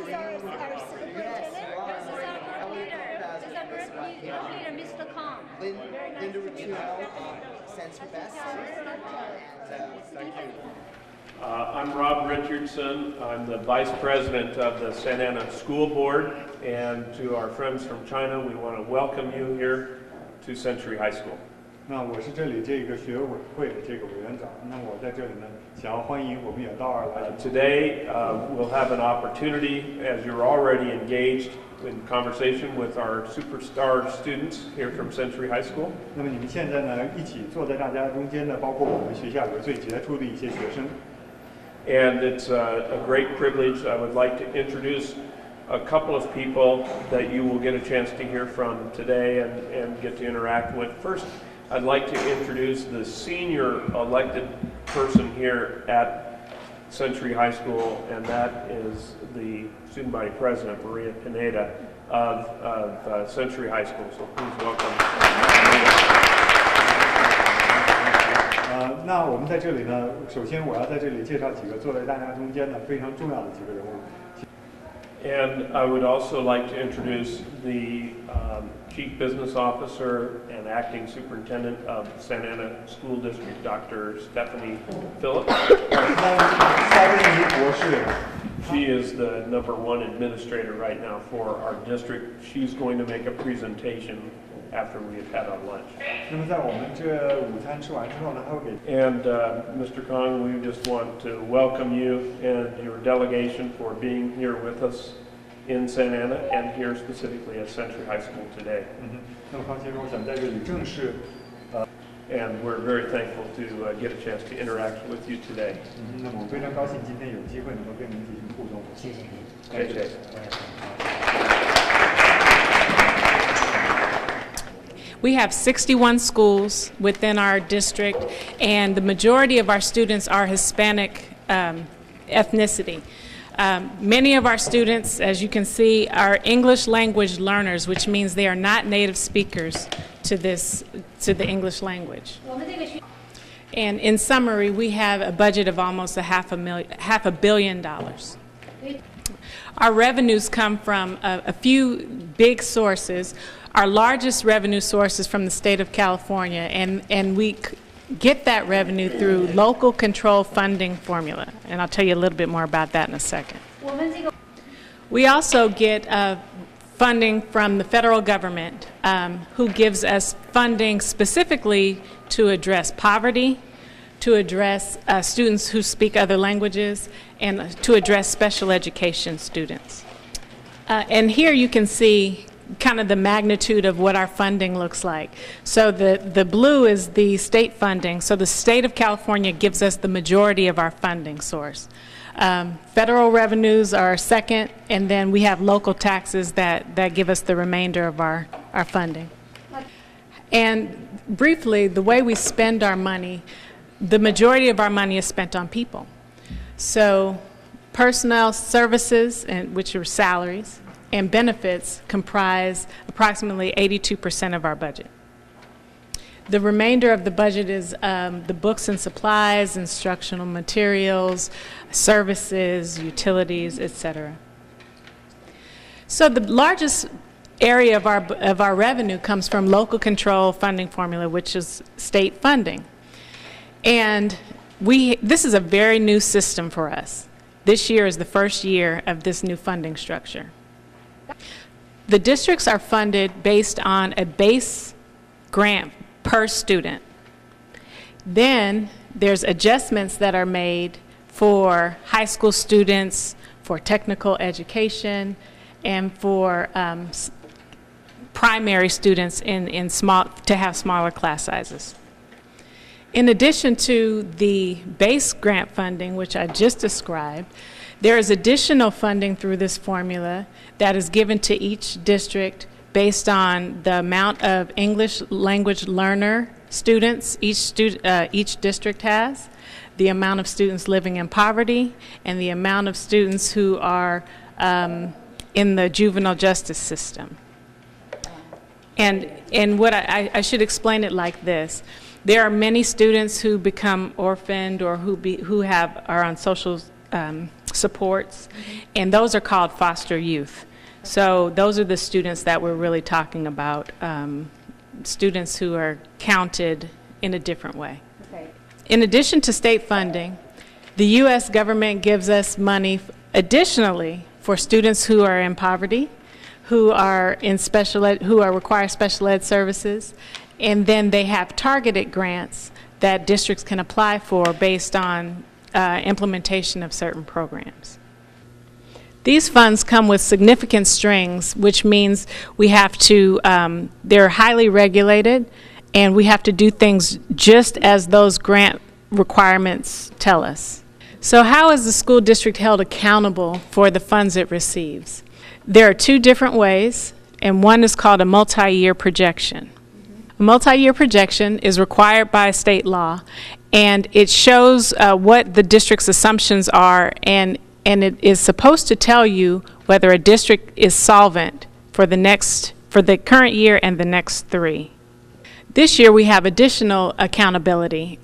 is our superintendent. This is our group leader. This is our group leader, Mr. Kong. Linda Ricciuto sends her best. Thank you. I'm Rob Richardson. I'm the Vice President of the Santa Ana School Board, and to our friends from China, we want to welcome you here to Century High School. 那我是这里这个学委会的这个委员长，那我在这里呢，想要欢迎我们远道而来。Today, we'll have an opportunity, as you're already engaged in conversation with our superstar students here from Century High School. 那么你们现在呢，一起坐在大家中间呢，包括我们学校有最杰出的一些学生。And it's a great privilege. I would like to introduce a couple of people that you will get a chance to hear from today and get to interact with. First, I'd like to introduce the senior elected person here at Century High School, and that is the student body president, Maria Pineda of Century High School. So please welcome. 那我们在这里呢，首先我要在这里介绍几个坐在大家中间的非常重要的几个人物。And I would also like to introduce the Chief Business Officer and Acting Superintendent of Santa Ana School District, Dr. Stephanie Phillips. She is the #1 administrator right now for our district. She's going to make a presentation after we have had our lunch. 那么在我们这午餐吃完之后呢，他会给。And Mr. Kong, we just want to welcome you and your delegation for being here with us in Santa Ana and here specifically at Century High School today. 那么康先生，我想在这里正式。And we're very thankful to get a chance to interact with you today. 那么我非常高兴今天有机会能够跟您进行互动。谢谢您。谢谢。We have 61 schools within our district, and the majority of our students are Hispanic ethnicity. Many of our students, as you can see, are English language learners, which means they are not native speakers to the English language. And in summary, we have a budget of almost $500 million. Our revenues come from a few big sources. Our largest revenue source is from the state of California, and we get that revenue through local control funding formula, and I'll tell you a little bit more about that in a second. We also get funding from the federal government, who gives us funding specifically to address poverty, to address students who speak other languages, and to address special education students. And here you can see kind of the magnitude of what our funding looks like. So the blue is the state funding. So the state of California gives us the majority of our funding source. Federal revenues are second, and then we have local taxes that give us the remainder of our funding. And briefly, the way we spend our money, the majority of our money is spent on people. So personnel services, which are salaries, and benefits comprise approximately 82% of our budget. The remainder of the budget is the books and supplies, instructional materials, services, utilities, etc. So the largest area of our revenue comes from local control funding formula, which is state funding. And this is a very new system for us. This year is the first year of this new funding structure. The districts are funded based on a base grant per student. Then there's adjustments that are made for high school students, for technical education, and for primary students to have smaller class sizes. In addition to the base grant funding, which I just described, there is additional funding through this formula that is given to each district based on the amount of English language learner students each district has, the amount of students living in poverty, and the amount of students who are in the juvenile justice system. And what I should explain it like this. There are many students who become orphaned or who are on social supports, and those are called foster youth. So those are the students that we're really talking about, students who are counted in a different way. Okay. In addition to state funding, the U.S. government gives us money additionally for students who are in poverty, who are in special ed, who are require special ed services, and then they have targeted grants that districts can apply for based on implementation of certain programs. These funds come with significant strings, which means we have to, they're highly regulated, and we have to do things just as those grant requirements tell us. So how is the school district held accountable for the funds it receives? There are two different ways, and one is called a multi-year projection. A multi-year projection is required by state law, and it shows what the district's assumptions are, and it is supposed to tell you whether a district is solvent for the current year and the next 3. This year we have additional accountability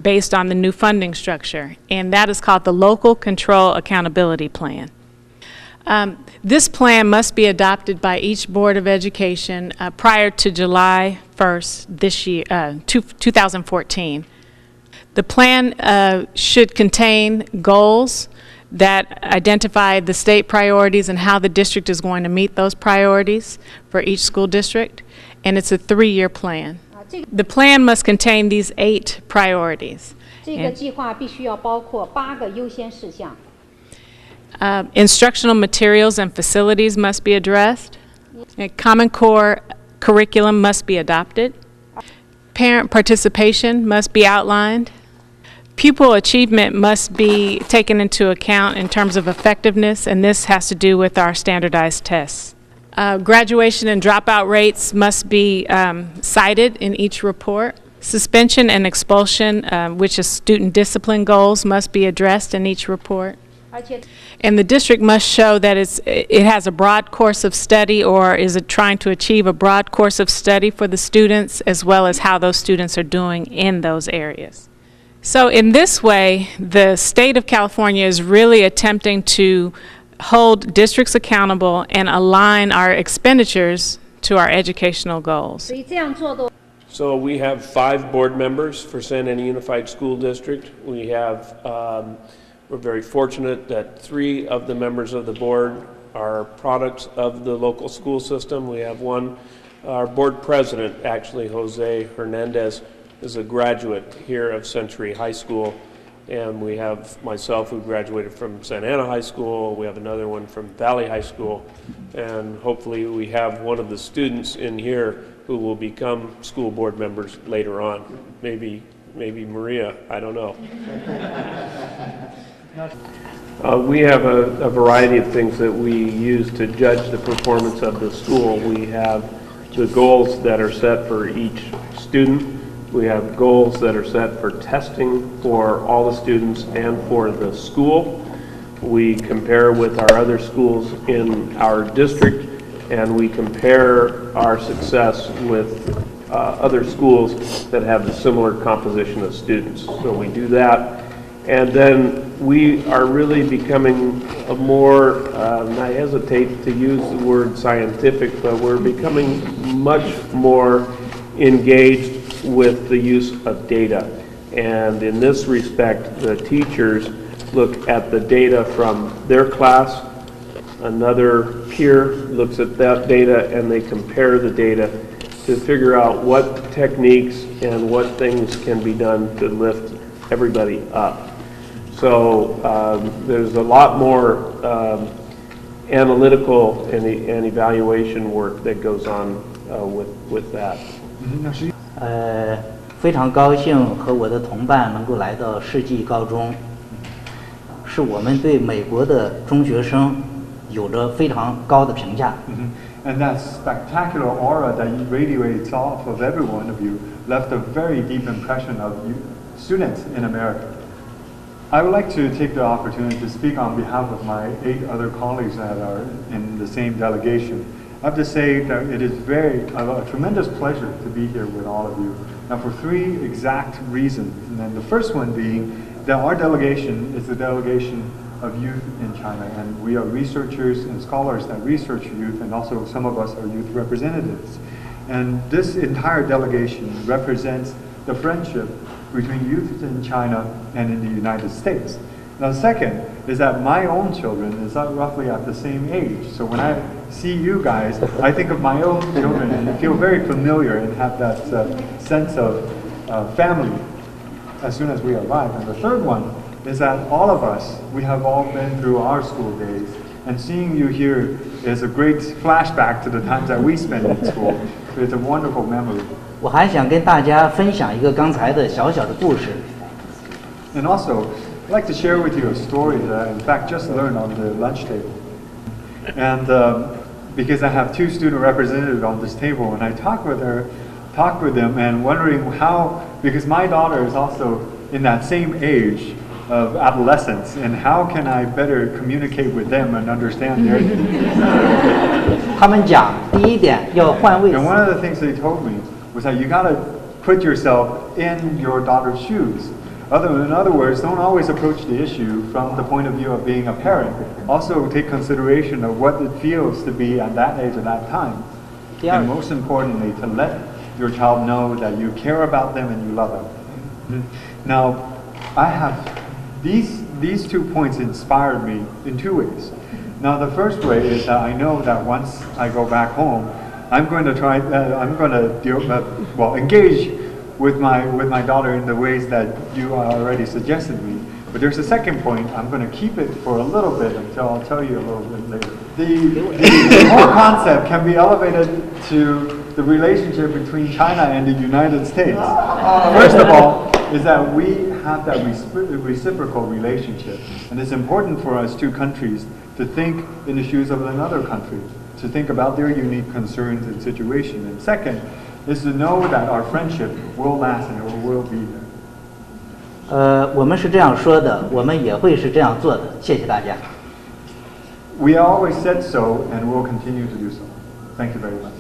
based on the new funding structure, and that is called the Local Control Accountability Plan. This plan must be adopted by each Board of Education prior to July 1st this year, 2014. The plan should contain goals that identify the state priorities and how the district is going to meet those priorities for each school district, and it's a 3-year plan. The plan must contain these 8 priorities. 这个计划必须要包括8个优先事项。 Instructional materials and facilities must be addressed. A Common Core curriculum must be adopted. Parent participation must be outlined. Pupil achievement must be taken into account in terms of effectiveness, and this has to do with our standardized tests. Graduation and dropout rates must be cited in each report. Suspension and expulsion, which is student discipline goals, must be addressed in each report. 而且 And the district must show that it has a broad course of study, or is it trying to achieve a broad course of study for the students, as well as how those students are doing in those areas. So in this way, the state of California is really attempting to hold districts accountable and align our expenditures to our educational goals. 所以这样做的 So we have 5 board members for San Ana Unified School District. We have, we're very fortunate that 3 of the members of the board are products of the local school system. We have one, our board president, actually, Jose Hernandez, is a graduate here of Century High School. And we have myself, who graduated from Santa Ana High School. We have another one from Valley High School. And hopefully we have one of the students in here who will become school board members later on. Maybe Maria, I don't know. We have a variety of things that we use to judge the performance of the school. We have the goals that are set for each student. We have goals that are set for testing for all the students and for the school. We compare with our other schools in our district, and we compare our success with other schools that have a similar composition of students. So we do that. And then we are really becoming a more, I hesitate to use the word scientific, but we're becoming much more engaged with the use of data. And in this respect, the teachers look at the data from their class, another peer looks at that data, and they compare the data to figure out what techniques and what things can be done to lift everybody up. So there's a lot more analytical and evaluation work that goes on with that. 非常高兴和我的同伴能够来到世纪高中，是我们对美国的中学生有着非常高的评价。And that spectacular aura that radiates off of every one of you left a very deep impression of you students in America. I would like to take the opportunity to speak on behalf of my 8 other colleagues that are in the same delegation. I have to say that it is a tremendous pleasure to be here with all of you. Now, for 3 exact reasons. And then the first one being that our delegation is the delegation of youth in China, and we are researchers and scholars that research youth, and also some of us are youth representatives. And this entire delegation represents the friendship between youth in China and in the United States. Now, second is that my own children is roughly at the same age. So when I see you guys, I think of my own children and feel very familiar and have that sense of family as soon as we arrive. And the third one is that all of us, we have all been through our school days, and seeing you here is a great flashback to the times that we spent in school. It's a wonderful memory. 我还想跟大家分享一个刚才的小小的故事。 And also, I'd like to share with you a story that I, in fact, just learned on the lunch table. And because I have two student representatives on this table, and I talk with them, and wondering how, because my daughter is also in that same age of adolescence, and how can I better communicate with them and understand their needs? 他们讲，第一点要换位思 And one of the things they told me was that you gotta put yourself in your daughter's shoes. In other words, don't always approach the issue from the point of view of being a parent. Also take consideration of what it feels to be at that age at that time. And most importantly, to let your child know that you care about them and you love them. Now, I have these 2 points inspired me in 2 ways. Now, the first way is that I know that once I go back home, I'm going to try. I'm going to engage with my daughter in the ways that you already suggested me. But there's a second point. I'm going to keep it for a little bit until I'll tell you a little bit later. The whole concept can be elevated to the relationship between China and the United States. First of all, is that we have that reciprocal relationship, and it's important for us two countries to think in the shoes of another country, to think about their unique concerns and situation. And second is to know that our friendship will last and it will be there. 我们是这样说的，我们也会是这样做的。谢谢大家。We always said so, and we'll continue to do so. Thank you very much.